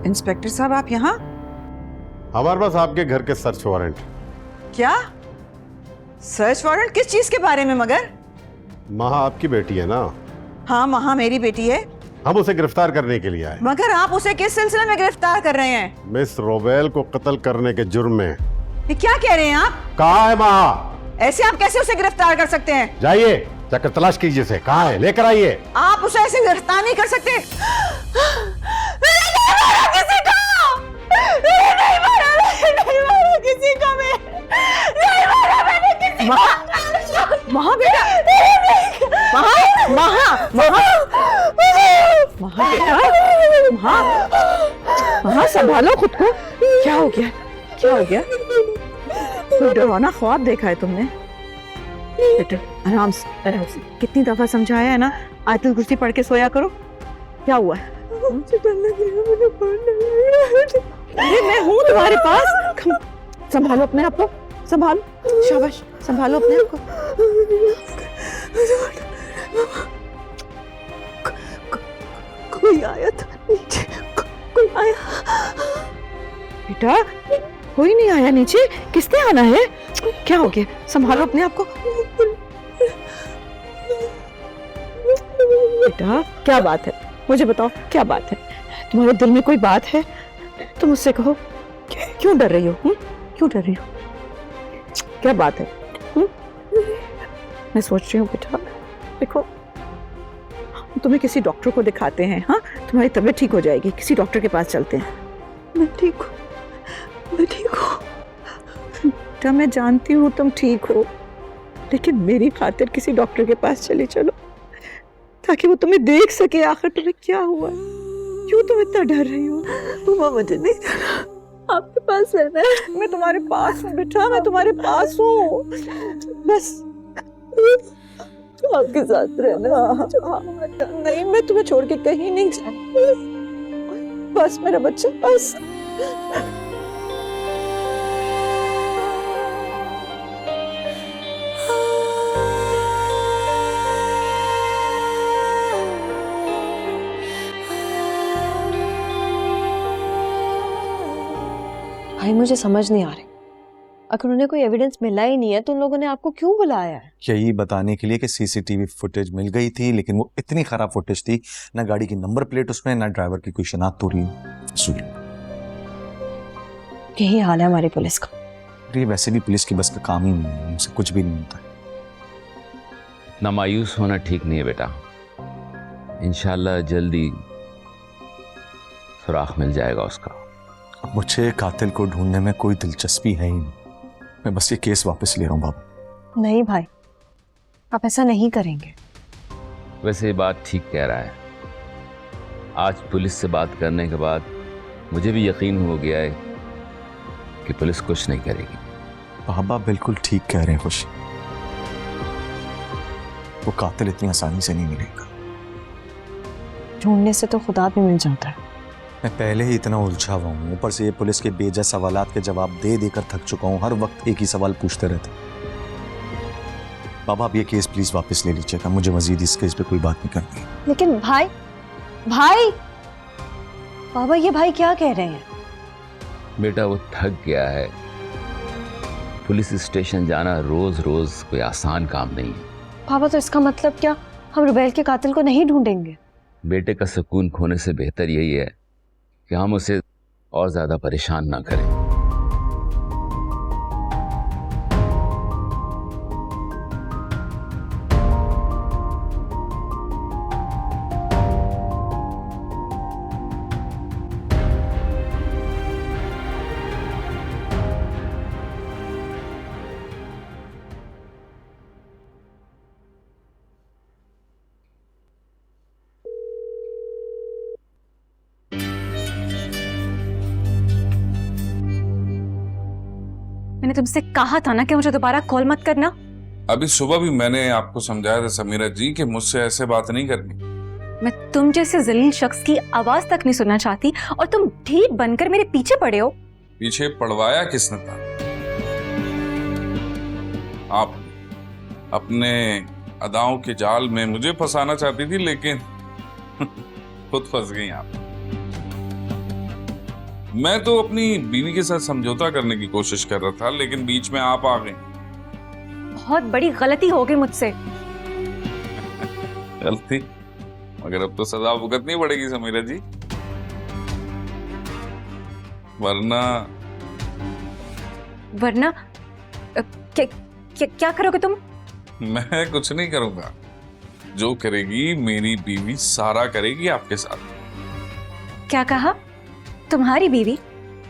Inspector साहब आप यहाँ? हमारे पास आपके घर के सर्च वारंट। क्या सर्च वारंट? किस चीज के बारे में? मगर महा आपकी बेटी है ना? हाँ, महा मेरी बेटी है। हम उसे गिरफ्तार करने के लिए आए। मगर आप उसे किस सिलसिले में गिरफ्तार कर रहे हैं? मिस रोबेल को कत्ल करने के जुर्म में। ये क्या कह रहे हैं आप? कहाँ है महा? ऐसे आप कैसे उसे गिरफ्तार कर सकते हैं? जाइए, जाकर तलाश कीजिए उसे। कहाँ है? लेकर आइए। आप उसे ऐसे गिरफ्तार नहीं कर सकते। मैंने नहीं मारा किसी को। मैंने नहीं मारा किसी को। मैं नहीं मारा मैंने किसी को। महा बेटा, महा महा महा महा बेटा, महा संभालो खुद को। क्या हो गया? क्या हो गया? कोई डरावना ख्वाब देखा है तुमने? बेटा आराम से, आराम से। कितनी दफा समझाया है ना, आयतुल कुर्सी पढ़ के सोया करो। क्या हुआ है? मुझे डर लग रहा है, मुझे बहुत डर लग रहा है। अरे मैं हूँ तुम्हारे पास। संभालो अपने आप को, संभालो। शाबाश, संभालो अपने आप को। कोई आया था नीचे, कोई आया। बेटा कोई नहीं आया नीचे। किसने आना है? क्या हो गया? संभालो अपने आप को। बेटा क्या बात है? मुझे बताओ क्या बात है? तुम्हारे दिल में कोई बात है तो मुझसे कहो। क्यों डर रही हो? क्यों डर रही हो? क्या बात है? मैं सोच रही हूँ बेटा, देखो तुम्हें किसी डॉक्टर को दिखाते हैं। हाँ, तुम्हारी तबीयत ठीक हो जाएगी। किसी डॉक्टर के पास चलते हैं। मैं ठीक हूँ, मैं ठीक हूँ बेटा। मैं जानती हूँ तुम ठीक हो, लेकिन मेरी खातिर किसी डॉक्टर के पास चले चलो, ताकि वो तुम्हें देख सके आखिर तुम्हें क्या हुआ। क्यों तुम इतना डर रही हो? तुम मुझे नहीं जाना, आपके पास रहना है। मैं तुम्हारे पास हूँ बेटा, मैं तुम्हारे पास हूँ। बस आपके साथ रहना। नहीं, मैं तुम्हें छोड़ के कहीं नहीं जाऊंगी। बस मेरा बच्चा, बस। भाई मुझे समझ नहीं आ रही, अगर उन्हें कोई एविडेंस मिला ही नहीं है तो उन लोगों ने आपको क्यों बुलाया है? यही बताने के लिए कि सीसीटीवी फुटेज मिल गई थी, लेकिन वो इतनी खराब फुटेज थी, ना गाड़ी की नंबर प्लेट उसमें, ना ड्राइवर की कोई शिनाख्त हो रही है। यही हाल है हमारी पुलिस का। ये वैसे भी पुलिस की बस का काम ही नहीं है, उनसे कुछ भी नहीं होता। ना मायूस होना ठीक नहीं है बेटा। इंशाल्लाह जल्दी सुराख मिल जाएगा उसका। मुझे कातिल को ढूंढने में कोई दिलचस्पी है ही नहीं। मैं बस ये केस वापस ले रहा हूँ बाबू। नहीं भाई, आप ऐसा नहीं करेंगे। वैसे ये बात ठीक कह रहा है। आज पुलिस से बात करने के बाद मुझे भी यकीन हो गया है कि पुलिस कुछ नहीं करेगी। बाबा बिल्कुल ठीक कह रहे हैं खुशी। वो कातिल इतनी आसानी से नहीं मिलेगा। ढूंढने से तो खुदा भी मिल जाता है। मैं पहले ही इतना उलझा हुआ हूँ, ऊपर से ये पुलिस के बेजा सवालात के जवाब दे देकर थक चुका हूँ। हर वक्त एक ही सवाल पूछते रहते। बाबा आप ये केस प्लीज वापस ले लीजिएगा, मुझे मजीद इस केस पे कोई बात नहीं करनी। लेकिन भाई बाबा ये भाई क्या कह रहे हैं? बेटा वो थक गया है। पुलिस स्टेशन जाना रोज रोज कोई आसान काम नहीं है। बाबा तो इसका मतलब क्या, हम रुबैल के कातिल को नहीं ढूंढेंगे? बेटे का सुकून खोने से बेहतर यही है कि हम उसे और ज्यादा परेशान ना करें। मैंने तुमसे कहा था ना कि मुझे दोबारा कॉल मत करना। अभी सुबह भी मैंने आपको समझाया था समीरा जी कि मुझसे ऐसे बात नहीं करनी। मैं तुम जैसे जलील शख्स की आवाज तक नहीं सुनना चाहती और तुम ढीठ बनकर मेरे पीछे पड़े हो। पीछे पड़वाया किसने था? आप अपने अदाओं के जाल में मुझे फंसाना चाहती थी, लेकिन खुद फंस गई आप। मैं तो अपनी बीवी के साथ समझौता करने की कोशिश कर रहा था, लेकिन बीच में आप आ गए। बहुत बड़ी गलती हो गई मुझसे। गलती? मगर अब तो सजा भुगतनी पड़ेगी समीरा जी, वरना क्या करोगे तुम? मैं कुछ नहीं करूंगा। जो करेगी मेरी बीवी सारा करेगी आपके साथ। क्या कहा? तुम्हारी बीवी?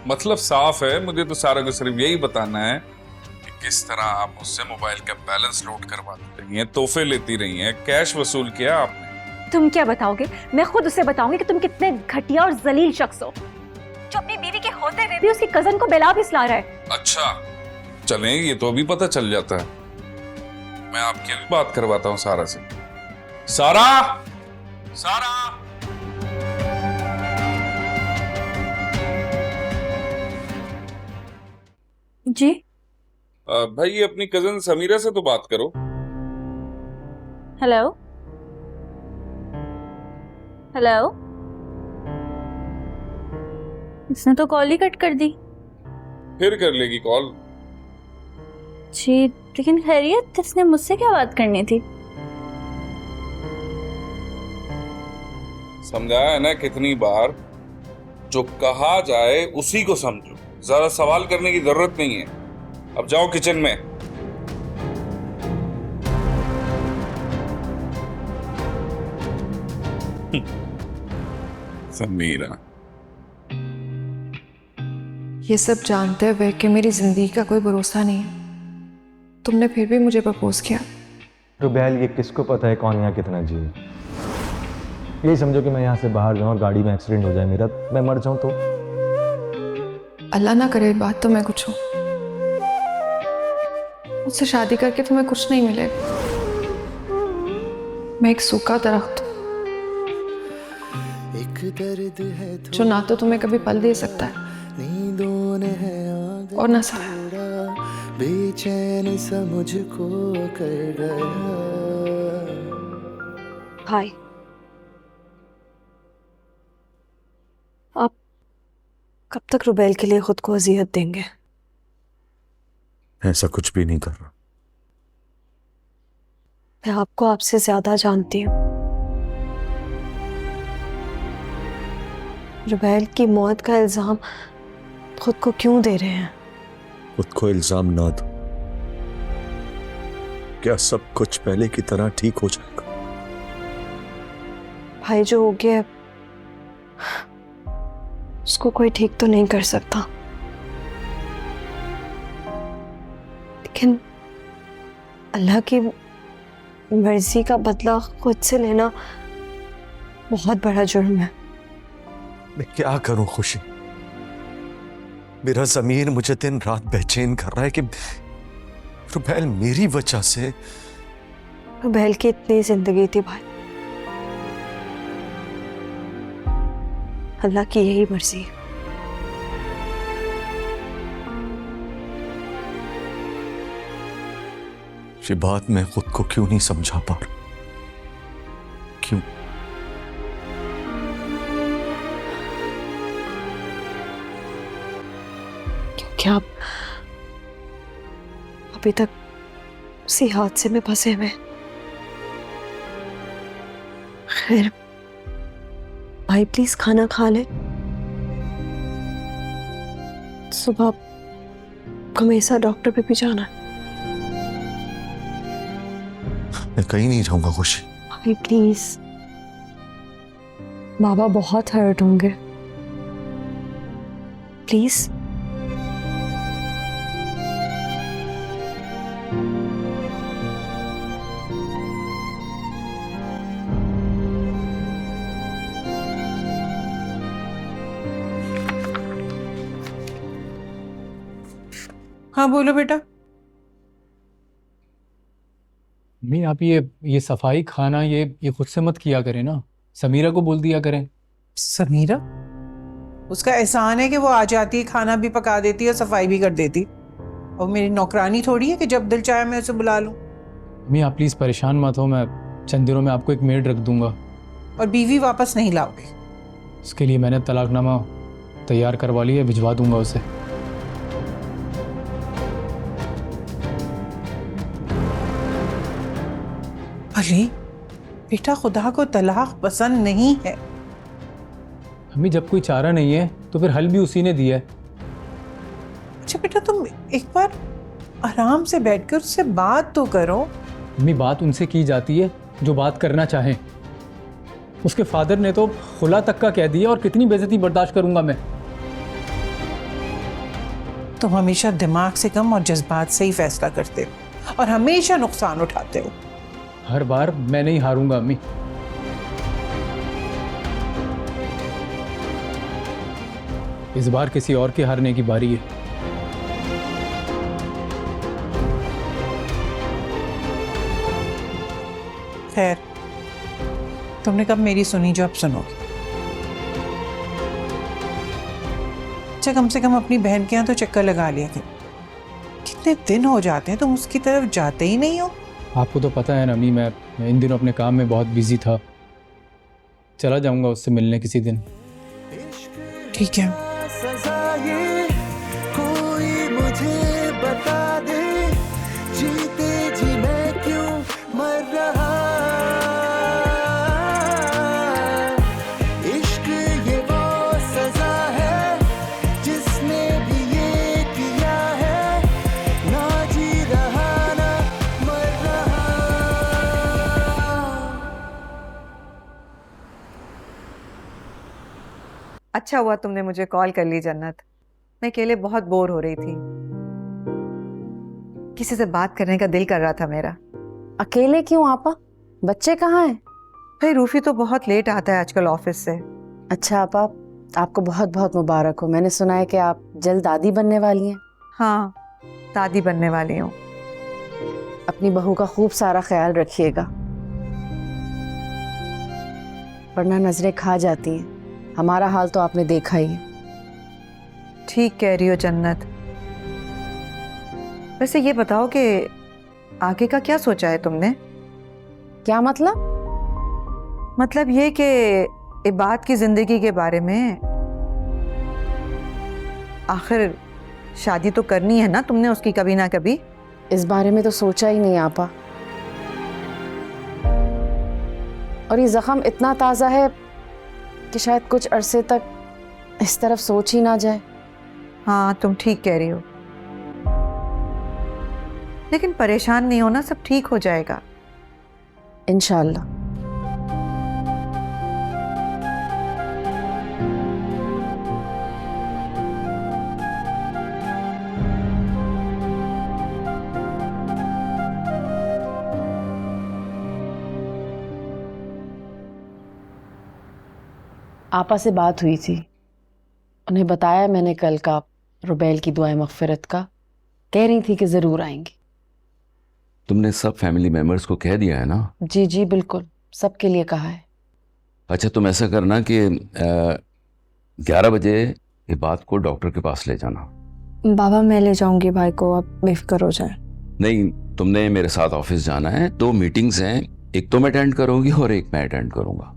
मतलब साफ है, मुझे तो सारा को सिर्फ यही बताना है कि किस तरह आप मुझसे मोबाइल का बैलेंस लोड करवाती रही हैं, तोहफे लेती रही हैं, कैश वसूल किया आपने। तुम क्या बताओगे? मैं खुद उसे बताऊंगी कि तुम कितने घटिया और जलील शख्स हो, जो अपनी बीवी के होते हुए भी उसकी कजन को बेला भिसला रहा है। अच्छा चलें, ये तो अभी पता चल जाता है। मैं आपकी भी बात करवाता हूँ सारा से। सारा, सारा, जी भाई अपनी कजन समीरा से तो बात करो। हेलो हेलो, इसने तो कॉल ही कट कर दी। फिर कर लेगी कॉल। जी लेकिन खैरियत, इसने मुझसे क्या बात करनी थी? समझाया है ना कितनी बार, जो कहा जाए उसी को समझो, ज्यादा सवाल करने की जरूरत नहीं है। अब जाओ किचन में। समीरा, ये सब जानते हुए कि मेरी जिंदगी का कोई भरोसा नहीं है, तुमने फिर भी मुझे प्रपोज किया। रुबैल, ये किसको पता है कौन यहाँ कितना जिए? यही समझो कि मैं यहाँ से बाहर जाऊँ और गाड़ी में एक्सीडेंट हो जाए मेरा, मैं मर जाऊँ तो? अल्लाह ना करे बात तो मैं कुछ हूँ, मुझसे शादी करके तुम्हें कुछ नहीं मिलेगा। मैं एक सूखा दरख्त हूँ जो ना तो तुम्हें कभी पल दे सकता है और ना साया। बेचैन सा मुझको कर गया। भाई, आप कब तक रुबैल के लिए खुद को अजियत देंगे? ऐसा कुछ भी नहीं कर रहा। मैं आपको आपसे ज्यादा जानती हूँ। रुबैल की मौत का इल्जाम खुद को क्यों दे रहे हैं? खुद को इल्जाम ना दो, क्या सब कुछ पहले की तरह ठीक हो जाएगा? भाई जो हो गया उसको कोई ठीक तो नहीं कर सकता, लेकिन अल्लाह की मर्जी का बदला खुद से लेना बहुत बड़ा जुर्म है। मैं क्या करूं खुशी? मेरा ज़मीर मुझे दिन रात बेचैन कर रहा है कि रुबैल मेरी वजह से। रुबैल की इतनी जिंदगी थी भाई, अल्लाह की यही मर्जी है। ये बात मैं खुद को क्यों नहीं समझा पा रहा? क्यों? क्योंकि आप अभी तक उसी हादसे में फंसे हुए। खैर भाई प्लीज खाना खा ले, सुबह हमेशा डॉक्टर पे भी जाना है। मैं कहीं नहीं जाऊंगा खुशी। भाई प्लीज, बाबा बहुत हर्ट होंगे, प्लीज। हाँ बोलो बेटा। मम्मी आप ये सफाई खाना ये खुद से मत किया करें ना, समीरा को बोल दिया करें। समीरा? उसका एहसान है कि वो आ जाती है, खाना भी पका देती है, सफाई भी कर देती, और मेरी नौकरानी थोड़ी है कि जब दिल चाहे मैं उसे बुला लूं। मम्मी आप प्लीज परेशान मत हो, मैं चंद दिनों में आपको एक मेड रख दूंगा। और बीवी वापस नहीं लाओगे? इसके लिए मैंने तलाकनामा तैयार करवा लिया, भिजवा दूंगा उसे। अली बेटा, खुदा को तलाक पसंद नहीं है। अम्मी जब कोई चारा नहीं है तो फिर हल भी उसी ने दिया है। अच्छा बेटा, तुम एक बार आराम से बैठकर उससे बात तो करो। अम्मी बात उनसे की जाती है जो बात करना चाहें। उसके फादर ने तो खुला तक का कह दिया, और कितनी बेइज्जती बर्दाश्त करूंगा मैं। तुम हमेशा दिमाग से कम और जज्बात से ही फैसला करते हो और हमेशा नुकसान उठाते हो। हर बार मैं नहीं हारूंगा अम्मी। इस बार किसी और के हारने की बारी है। खैर, तुमने कब मेरी सुनी जो अब सुनोगी। अच्छा, कम से कम अपनी बहन के यहाँ तो चक्कर लगा लिया करो। कितने दिन हो जाते हैं तुम उसकी तरफ जाते ही नहीं हो। आपको तो पता है ना अम्मी, मैं इन दिनों अपने काम में बहुत बिजी था। चला जाऊंगा उससे मिलने किसी दिन। ठीक है। सजा ये कोई मुझे बता दे, जीते जी मैं क्यों मर रहा। इश्क ये वो सजा है जिसने भी ये किया है, ना जी रहा ना मर रहा। अच्छा हुआ तुमने मुझे कॉल कर ली जन्नत। मैं अकेले बहुत बोर हो रही थी, किसी से बात करने का दिल कर रहा था मेरा। अकेले क्यों आपा? बच्चे कहाँ हैं? भाई रूफी तो बहुत लेट आता है आजकल ऑफिस से। अच्छा आपा, आपको बहुत बहुत मुबारक हो। मैंने सुना है कि आप जल्द दादी बनने वाली हैं। हाँ, दादी बनने वाली हूँ। अपनी बहू का खूब सारा ख्याल रखिएगा, वरना नजरें खा जाती हैं। हमारा हाल तो आपने देखा ही है। ठीक कह रही हो जन्नत। वैसे ये बताओ कि आगे का क्या सोचा है तुमने? क्या मतलब? मतलब ये कि इबाद की जिंदगी के बारे में। आखिर शादी तो करनी है ना तुमने उसकी, कभी ना कभी। इस बारे में तो सोचा ही नहीं आपा। और ये जख्म इतना ताज़ा है कि शायद कुछ अरसे तक इस तरफ सोच ही ना जाए। हाँ, तुम ठीक कह रही हो, लेकिन परेशान नहीं होना, सब ठीक हो जाएगा इंशाअल्लाह। आपा से बात हुई थी, उन्हें बताया मैंने कल का रुबैल की दुआए मग़फ़िरत का। कह रही थी कि ज़रूर आएंगी। तुमने सब फैमिली मेंबर्स को कह दिया है ना? जी जी बिल्कुल, सबके लिए कहा है। अच्छा, तुम ऐसा करना कि 11 बजे इबाद को डॉक्टर के पास ले जाना। बाबा मैं ले जाऊंगी भाई को, आप बेफिक्र हो जाए। नहीं, तुमने मेरे साथ ऑफिस जाना है। 2 मीटिंग्स हैं, एक तुम अटेंड करोगी और एक मैं अटेंड करूंगा।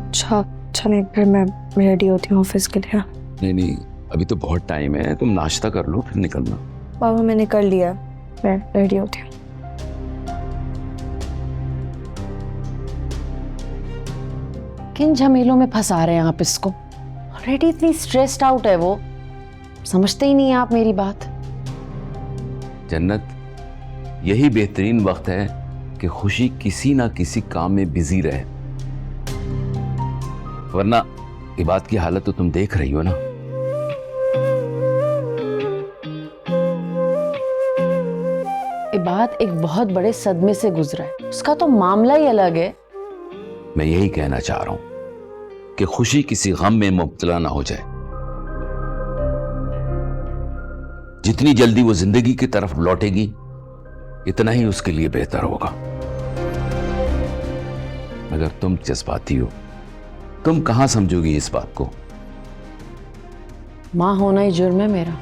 अच्छा चलें, फिर मैं रेडी होती हूँ ऑफिस के लिए। नहीं, अभी तो बहुत टाइम है, तुम नाश्ता कर लो फिर निकलना। बाबा मैंने कर लिया, मैं रेडी होती हूँ। किन झमेलों में फंसा रहे हैं आप इसको? ऑलरेडी इतनी स्ट्रेस्ड आउट है वो, समझते ही नहीं आप मेरी बात। जन्नत, यही बेहतरीन वक्त है कि खुशी किसी ना किसी काम में बिजी रहे, वरना इबाद की हालत तो तुम देख रही हो ना। इबाद एक बहुत बड़े सदमे से गुजरा है, उसका तो मामला ही अलग है। मैं यही कहना चाह रहा हूं कि खुशी किसी गम में मुब्तला ना हो जाए। जितनी जल्दी वो जिंदगी की तरफ लौटेगी इतना ही उसके लिए बेहतर होगा। मगर तुम जज्बाती हो, तुम कहां समझोगी इस बात को? मां होना ही जुर्म है मेरा।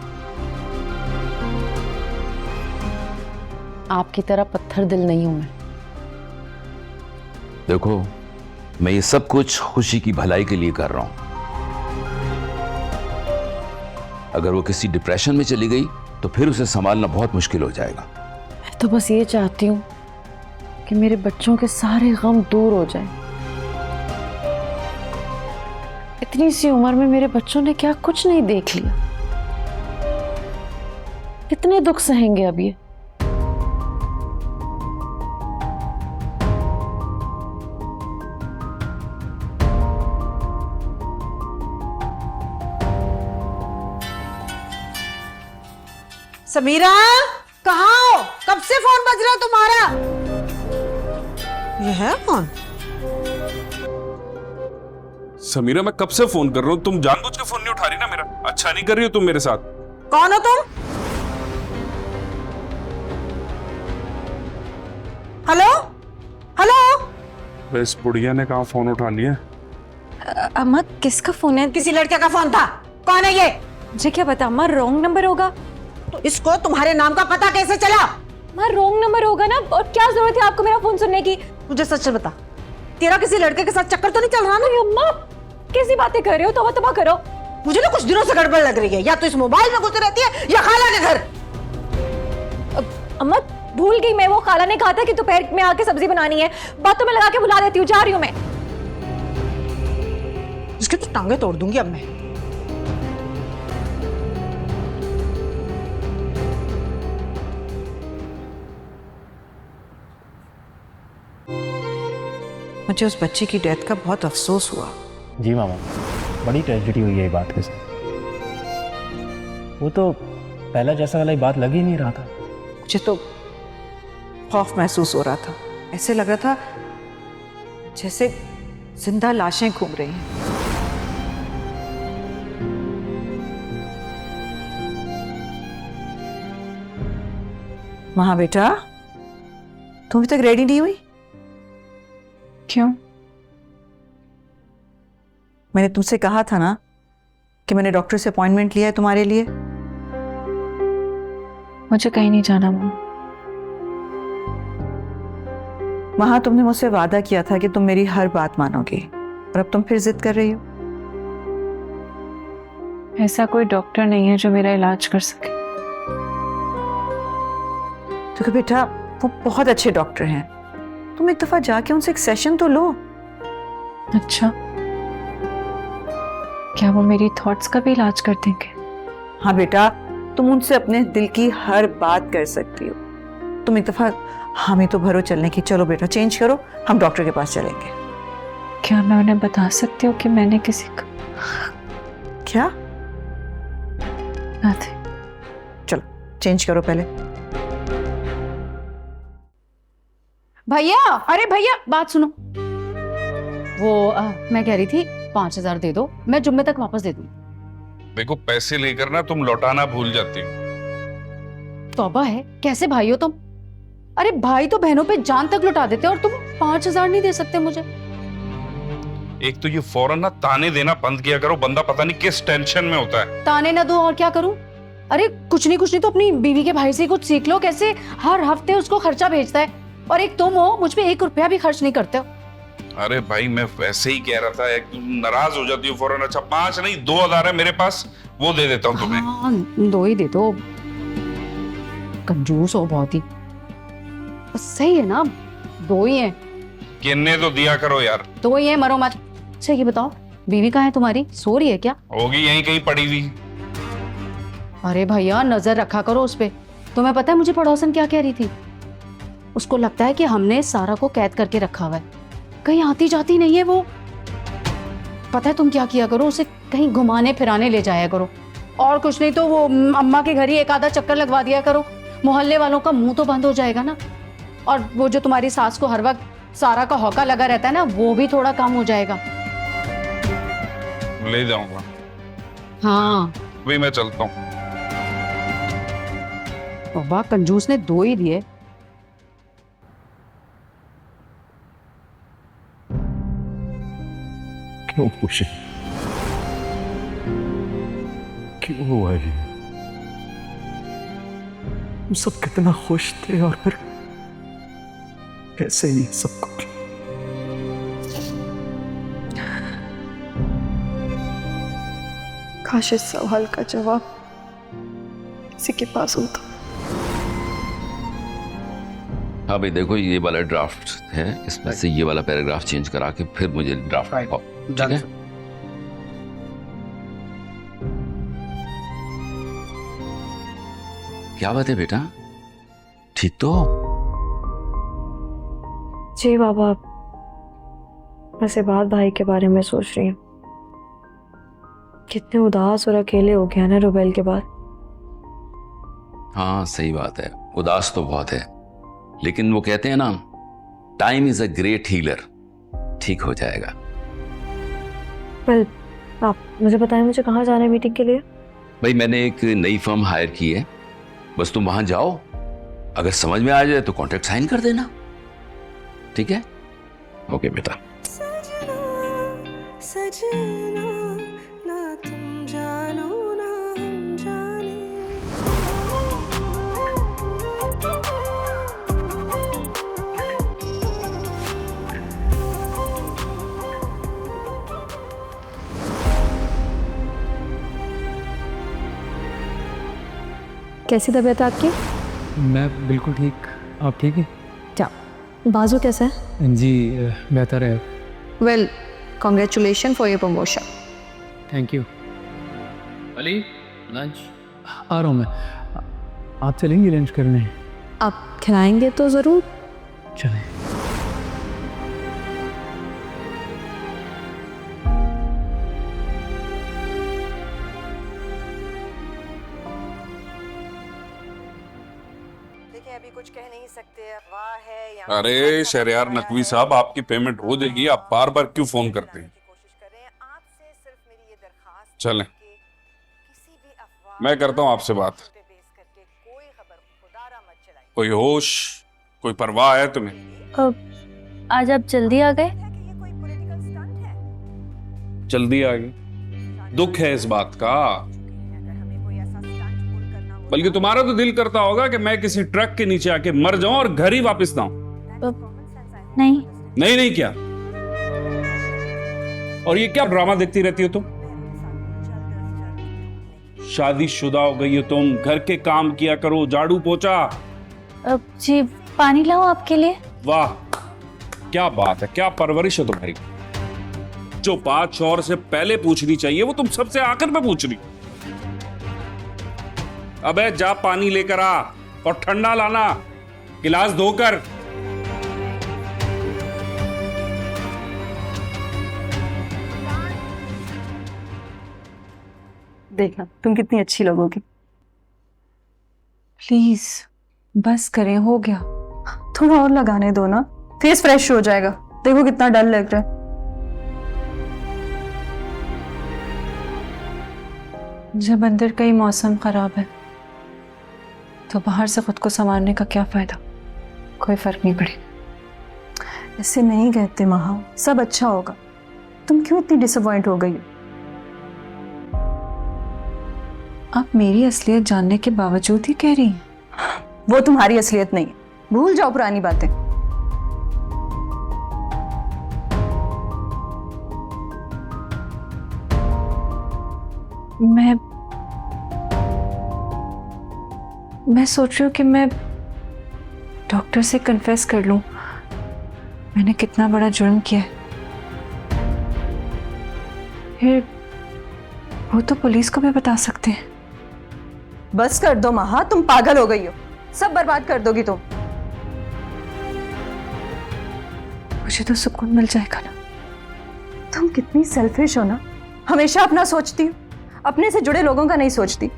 आपकी तरह पत्थर दिल नहीं हूं मैं। देखो, मैं ये सब कुछ खुशी की भलाई के लिए कर रहा हूं। अगर वो किसी डिप्रेशन में चली गई तो फिर उसे संभालना बहुत मुश्किल हो जाएगा। मैं तो बस ये चाहती हूँ कि मेरे बच्चों के सारे गम दूर हो जाएं। इतनी सी उम्र में मेरे बच्चों ने क्या कुछ नहीं देख लिया, कितने दुख सहेंगे अब ये। समीरा, कहाँ हो? कब से फोन बज रहा है तुम्हारा? ये है कौन? समीरा, मैं कब से फोन कर रहा हूँ, तुम जानबूझ के फोन नहीं उठा रही ना मेरा। अच्छा नहीं कर रही हो तुम मेरे साथ। कौन हो तुम? Hello hello. इस बुढ़िया ने कहाँ फोन उठा लिया? अम्मा किसका फोन है? किसी लड़के का फोन था। कौन है ये? मुझे क्या पता अम्मा, रॉन्ग नंबर होगा। तो इसको तुम्हारे नाम का पता कैसे चला? अम्मा रॉन्ग नंबर होगा ना, और क्या जरूरत है आपको मेरा फोन सुनने की? मुझे सच बता, तेरा किसी लड़के के साथ चक्कर तो नहीं चल रहा ना? अम्मा कैसी बातें कर रहे हो? तौबा तौबा करो। मुझे ना कुछ दिनों से गड़बड़ लग रही है, या तो इस मोबाइल में घुसी रहती है या खाला के घर। अम्मा भूल गई मैं, वो खाला ने कहा था कि दोपहर में आके सब्जी बनानी है। बातों में लगा के बुला देती हूँ, जा रही हूँ मैं। इसके तो टांगे तोड़ दूंगी अब मैं। मुझे उस बच्ची की डेथ का बहुत अफसोस हुआ। जी मामा, बड़ी ट्रेजेडी हुई है ये बात के साथ। वो तो पहला जैसा वाला बात लग ही नहीं रहा था। मुझे तो खौफ महसूस हो रहा था, ऐसे लग रहा था जैसे जिंदा लाशें घूम रही हैं। वहां बेटा, तुम अभी तक रेडी नहीं हुई? क्यों? मैंने तुमसे कहा था ना कि मैंने डॉक्टर से अपॉइंटमेंट लिया है तुम्हारे लिए। मुझे कहीं नहीं जाना मम्मी। वहां तुमने मुझसे वादा किया था कि तुम मेरी हर बात मानोगे, और अब तुम फिर जिद कर रही हो। ऐसा कोई डॉक्टर नहीं है जो मेरा इलाज कर सके। तो बेटा वो बहुत अच्छे डॉक्टर हैं, तुम एक दफा जाके उनसे एक सेशन तो लो। अच्छा, क्या वो मेरी थॉट्स का भी इलाज कर देंगे? हाँ बेटा, तुम उनसे अपने दिल की हर बात कर सकती हो। तुम एक दफा हमें तो भरो चलने की। चलो बेटा, चेंज करो, हम डॉक्टर के पास चलेंगे। क्या मैं उन्हें बता सकती हूँ कि मैंने किसी का? क्या? Nothing. चलो चेंज करो पहले। भैया, अरे भैया बात सुनो। वो मैं कह रही थी 5,000 दे दो, मैं जुम्मे तक वापस दे दूँ। देखो, पैसे लेकर ना तुम लौटाना भूल जाती हो। तौबा है, कैसे भाई हो तुम? अरे भाई तो बहनों पे जान तक लुटा देते और तुम 5,000 नहीं दे सकते मुझे? एक तो ये फौरन ना ताने देना बंद किया करो, बंदा पता नहीं किस टेंशन में होता है। ताने ना दो और क्या करूं? अरे कुछ नहीं तो अपनी बीवी के भाई से कुछ सीख लो, कैसे हर हफ्ते उसको खर्चा भेजता है, और एक तुम हो मुझ पे 1 रुपया भी खर्च नहीं करते हो। अरे भाई, मैं वैसे ही कह रहा था, एक तुम नाराज हो जाती हो फौरन। अच्छा 5 नहीं 2,000 है मेरे पास, वो दे देता हूँ तुम्हें। हाँ, 2 ही दे दो, कंजूस हो बहुत ही। सही है ना, 2 ही है। किन्ने तो दिया करो यार। 2 ही है, मरो मत। अच्छा ये बताओ, बीवी कहाँ है तुम्हारी? सो रही है क्या? होगी यहीं कहीं पड़ी हुई। अरे भैया नजर रखा करो उस पे। तुम्हें पता है मुझे पड़ोसन क्या कह रही थी? उसको लगता है कि हमने सारा को कैद करके रखा हुआ है, कहीं आती जाती नहीं है वो। पता है तुम क्या किया करो, उसे कहीं घुमाने फिराने ले जाया करो, और कुछ नहीं तो वो अम्मा के घर ही एक आधा चक्कर लगवा दिया करो। मोहल्ले वालों का मुंह तो बंद हो जाएगा ना, और वो जो तुम्हारी सास को हर वक्त सारा का हौका लगा रहता है ना, वो भी थोड़ा कम हो जाएगा। ले जाऊंगा। हाँ अभी मैं चलता हूँ। बाबा कंजूस ने 2 ही दिए। क्यों खुशी? क्यों हुआ ये? हम सब कितना खुश थे, और फिर कैसे ये सब कुछ? काश इस सवाल का जवाब किसी के पास होता। हाँ भाई देखो, ये वाला ड्राफ्ट है, इसमें से ये वाला पैराग्राफ चेंज करा के फिर मुझे ड्राफ्ट दिखाओ, ठीक है? क्या बात है बेटा, ठीक तो हो? जी बाबा, वैसे बात भाई के बारे में सोच रही हूँ। कितने उदास और अकेले हो गया ना रुबेल के बाद। हाँ सही बात है, उदास तो बहुत है, लेकिन वो कहते हैं ना, time is a great healer, ठीक हो जाएगा। वेल, आप मुझे बताएं मुझे कहाँ जाना है मीटिंग के लिए? भाई मैंने एक नई फर्म हायर की है, बस तुम वहां जाओ, अगर समझ में आ जाए तो कॉन्ट्रैक्ट साइन कर देना, ठीक है? ओके बेटा। सजना ना तुम जानो ना हम जाने। कैसी तबीयत है आपकी? मैं बिल्कुल ठीक, आप ठीक है? क्या बाजू कैसा है? जी बेहतर है। Well, congratulation for your promotion. Thank you. Ali lunch आ रहा हूँ मैं, आप चलेंगे लंच करने? आप खिलाएंगे तो ज़रूर। चलें। अभी कुछ कह नहीं सकते, अफवाह है या अरे शहरयार नकवी साहब, आपकी पेमेंट हो जाएगी, आप बार बार क्यों फोन करते हैं? चलें, मैं करता हूँ आपसे बात। कोई होश, कोई परवाह है तुम्हें? आज आप जल्दी आ गए? जल्दी आ गई, दुख है इस बात का। बल्कि तुम्हारा तो दिल करता होगा कि मैं किसी ट्रक के नीचे आके मर जाऊं और घर ही वापस ना आऊं। नहीं नहीं नहीं क्या? और ये क्या ड्रामा देखती रहती हो तुम? शादीशुदा हो गई हो तुम, घर के काम किया करो, झाड़ू पोछा। जी पानी लाऊं आपके लिए? वाह क्या बात है, क्या परवरिश है तुम्हारी। जो बात शौहर से पहले पूछनी चाहिए वो तुम सबसे आखिर में पूछ रही। अबे जा पानी लेकर आ और ठंडा लाना, गिलास धोकर। देखना तुम कितनी अच्छी लगोगी। प्लीज बस करें, हो गया, थोड़ा और लगाने दो ना, फेस फ्रेश हो जाएगा। देखो कितना डल लग रहा है। जब अंदर का ही मौसम खराब है तो बाहर से खुद को संवारने का क्या फायदा? कोई फर्क नहीं पड़े। ऐसे नहीं कहते महा, सब अच्छा होगा। तुम क्यों इतनी डिसअपॉइंट हो गई हो? आप मेरी असलियत जानने के बावजूद ही कह रही हैं वो तुम्हारी असलियत नहीं है। भूल जाओ पुरानी बातें। मैं सोच रही हूँ कि मैं डॉक्टर से कन्फेस कर लूं मैंने कितना बड़ा जुर्म किया है। फिर वो तो पुलिस को भी बता सकते हैं। बस कर दो महा, तुम पागल हो गई हो, सब बर्बाद कर दोगी तुम। मुझे तो सुकून मिल जाएगा ना। तुम कितनी सेल्फिश हो ना, हमेशा अपना सोचती हो, अपने से जुड़े लोगों का नहीं सोचती।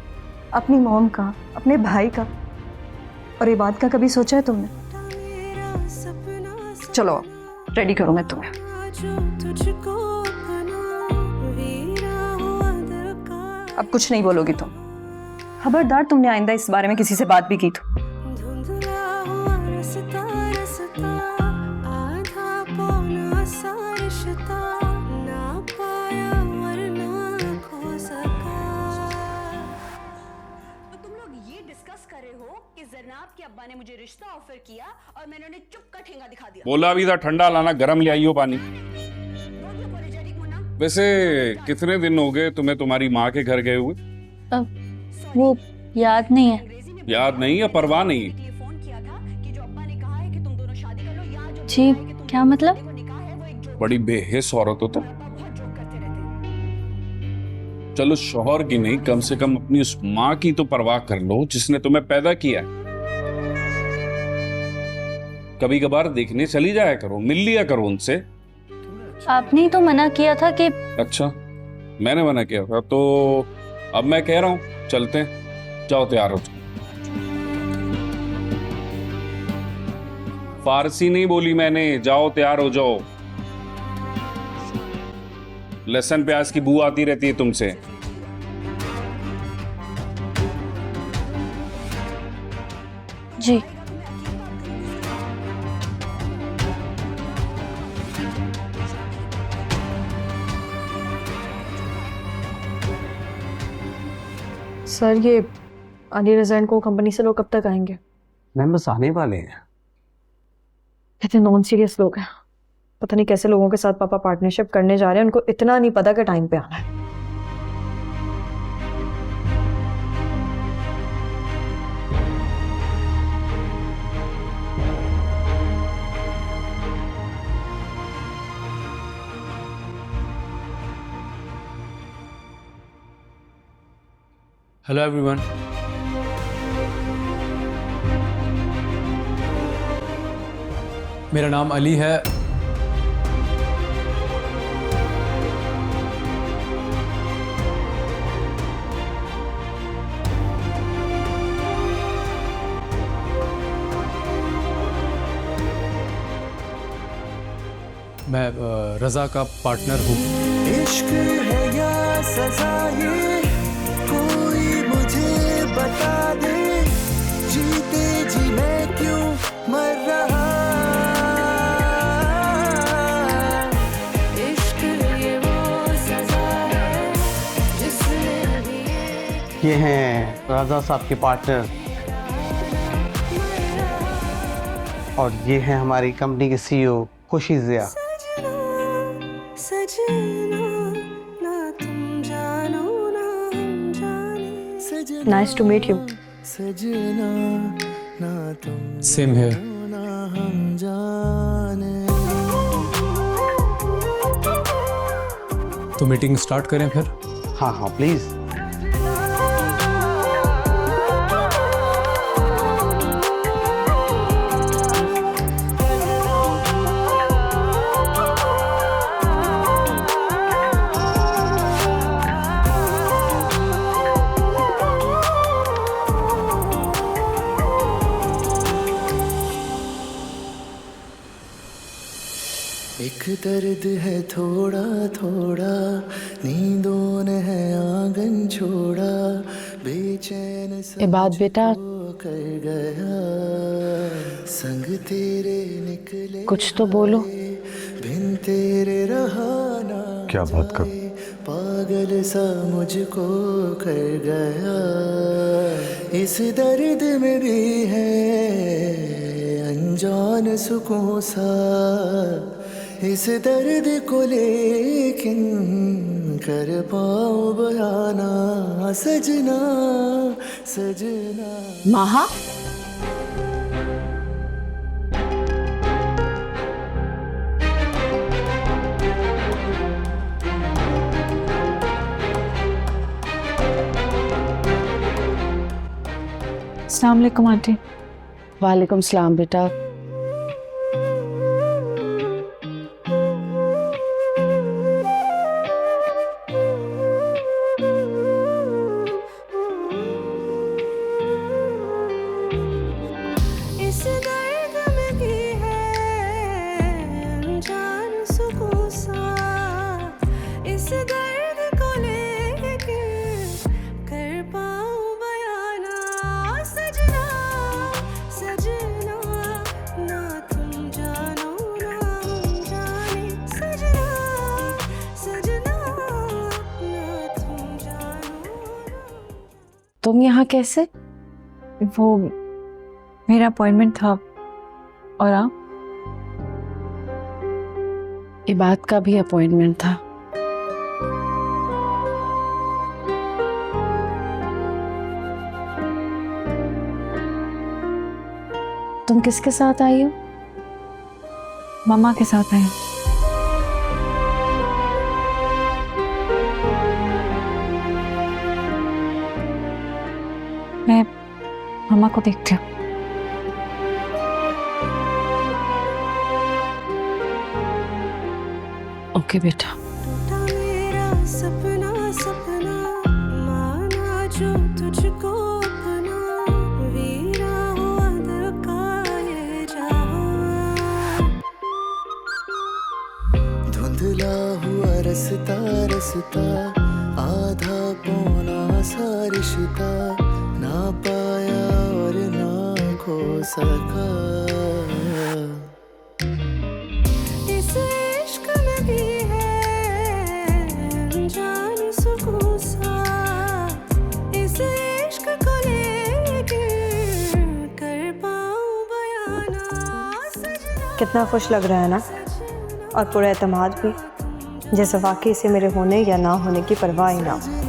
अपनी मॉम का, अपने भाई का, और ये बात का कभी सोचा है तुमने? चलो रेडी करो मैं तुम्हें। अब कुछ नहीं बोलोगी तुम। खबरदार तुमने आइंदा इस बारे में किसी से बात भी की तो। ने मुझे रिश्ता ऑफर किया और मैंने उन्हें चुप का ठेंगा दिखा दिया। बोला भी था ठंडा लाना, गरम ले आई हो पानी। वैसे कितने दिन हो गए तुम्हें तुम्हारी माँ के घर गए हुए? वो याद नहीं है। याद नहीं या परवाह नहीं? जी क्या मतलब? बड़ी बेहिस औरत हो तुम। चलो शौहर की नहीं, कम से कम अपनी उस माँ की तो परवाह कर लो जिसने तुम्हें पैदा किया है। कभी कभार देखने चली जाया करो, मिल लिया करो उनसे। आपने ही तो मना किया था कि। अच्छा, मैंने मना किया था तो अब मैं कह रहा हूं चलते हैं। जाओ तैयार हो जाओ। फारसी नहीं बोली मैंने, जाओ तैयार हो जाओ। लहसुन प्याज की बू आती रहती है तुमसे। जी सर ये अली रिजाइन को कंपनी से लोग कब तक आएंगे? मैम बस आने वाले हैं। इतने नॉन सीरियस लोग हैं, पता नहीं कैसे लोगों के साथ पापा पार्टनरशिप करने जा रहे हैं, उनको इतना नहीं पता कि टाइम पे आना है। Hello everyone. मेरा नाम अली है। मैं रज़ा का पार्टनर हूँ। इश्क है या सजा ये कोई मुझे बता दे, जीते जी मैं क्यों मर रहा। इश्क ये वो सजा है जिसने। ये हैं रज़ा साहब के पार्टनर और ये हैं हमारी कंपनी के सीईओ खुशी जिया। Nice to meet you. Same here. तो मीटिंग स्टार्ट करें फिर? हाँ हाँ प्लीज। एक दर्द है थोड़ा थोड़ा, नींदों ने है आंगन छोड़ा, बेचैन इबाद बेटा कर गया, संग तेरे निकले कुछ तो बोलो। बिन तेरे रहा ना। क्या बात कर? पागल सा मुझको कर गया, इस दर्द में भी है अनजान सुकून सा, इस दर्द को लेकिन कर पाऊं बयाना। सजना सजना। माहा अस्सलाम वालेकुम आंटी। वालेकुम सलाम बेटा। तुम यहाँ कैसे? वो मेरा अपॉइंटमेंट था। और आप? इबाद का भी अपॉइंटमेंट था। तुम किसके साथ आई हो? मम्मा के साथ आई। मैं मम्मा को देखती हूँ। ओके बेटा। मेरा सपना सपना माना जो तुझको अपना, वीरा हुआ दिल का ये जहां, धुंधला हुआ रस्ता रस्ता, आधा पौना सा रिश्ता, ना पाया और ना खो सका। इस इश्क में भी है अनजान सुकून सा, इस इश्क को लेके कर पाऊं बयाना सजना। कितना खुश लग रहा है ना, और पूरा एतमाद भी, जैसे वाकई से मेरे होने या ना होने की परवाह ही ना हो।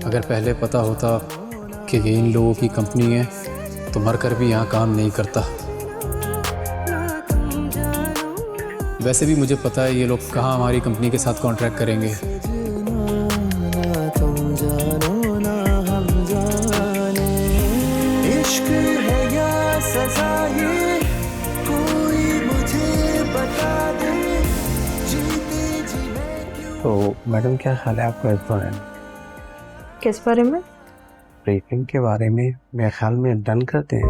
अगर पहले पता होता कि ये इन लोगों की कंपनी है तो मर कर भी यहाँ काम नहीं करता। वैसे भी मुझे पता है ये लोग कहाँ हमारी कंपनी के साथ कॉन्ट्रैक्ट करेंगे। तुम जानो ना हम जाने, इश्क है या सजा ये कोई मुझे बता दे, जीते जी मैं क्यों। तो मैडम क्या ख्याल है आपका इस बारे में? किस बारे में? ब्रीफिंग के बारे में। मेरे ख्याल में डन करते हैं।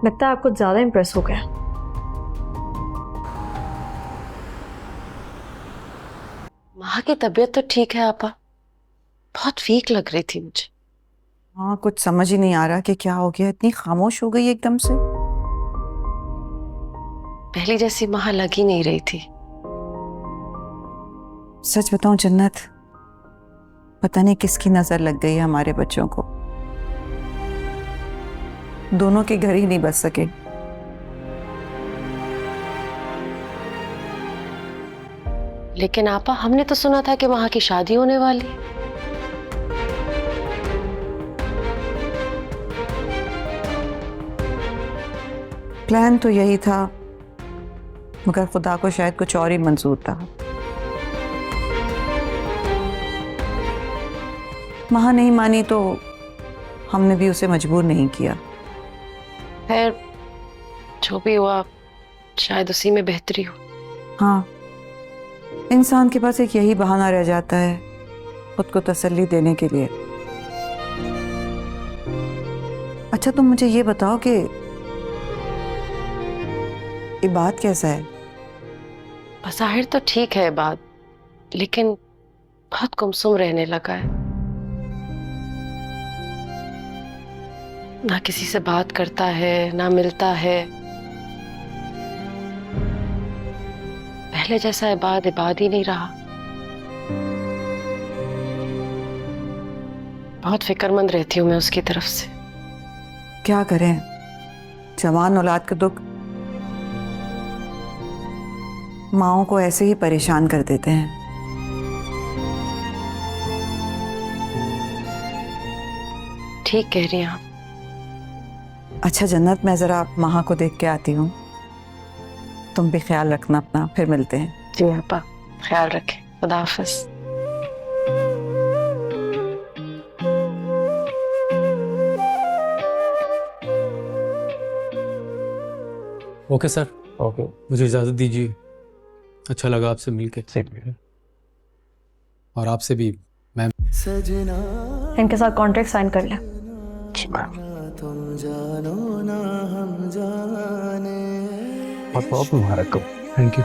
लगता है आप कुछ ज्यादा इम्प्रेस हो गया। माँ की तबीयत तो ठीक है आपा, बहुत वीक लग रही थी मुझे। हाँ, कुछ समझ ही नहीं आ रहा कि क्या हो गया, इतनी खामोश हो गई एकदम से। पहली जैसी माँ लग ही नहीं रही थी। सच बताऊं जन्नत, पता नहीं किसकी नजर लग गई है हमारे बच्चों को। दोनों के घर ही नहीं बस सके। लेकिन आपा, हमने तो सुना था कि वहां की शादी होने वाली है। प्लान तो यही था, मगर खुदा को शायद कुछ और ही मंजूर था। माँ नहीं मानी तो हमने भी उसे मजबूर नहीं किया। खैर, जो भी हुआ शायद उसी में बेहतरी हो। हाँ, इंसान के पास एक यही बहाना रह जाता है खुद को तसल्ली देने के लिए। अच्छा, तुम मुझे ये बताओ कि इबाद कैसा है? बज़ाहिर तो ठीक है इबाद, लेकिन बहुत गुमसुम रहने लगा है। ना किसी से बात करता है, ना मिलता है। पहले जैसा इबाद ही नहीं रहा। बहुत फिक्रमंद रहती हूँ मैं उसकी तरफ से। क्या करें, जवान औलाद का दुख माओं को ऐसे ही परेशान कर देते हैं। ठीक कह रही हैं आप। अच्छा जन्नत, मैं जरा माँ को देख के आती हूँ। तुम भी ख्याल रखना अपना, फिर मिलते हैं। जी आपा, ख्याल रखें। खुदा हाफिज। Okay sir. ओके, मुझे इजाज़त दीजिए। अच्छा लगा आपसे मिलके। और आपसे भी मैम। इनके साथ कॉन्ट्रैक्ट साइन कर लें। तुम जानो ना हम जाने, बहुत मुबारक हो। Thank you.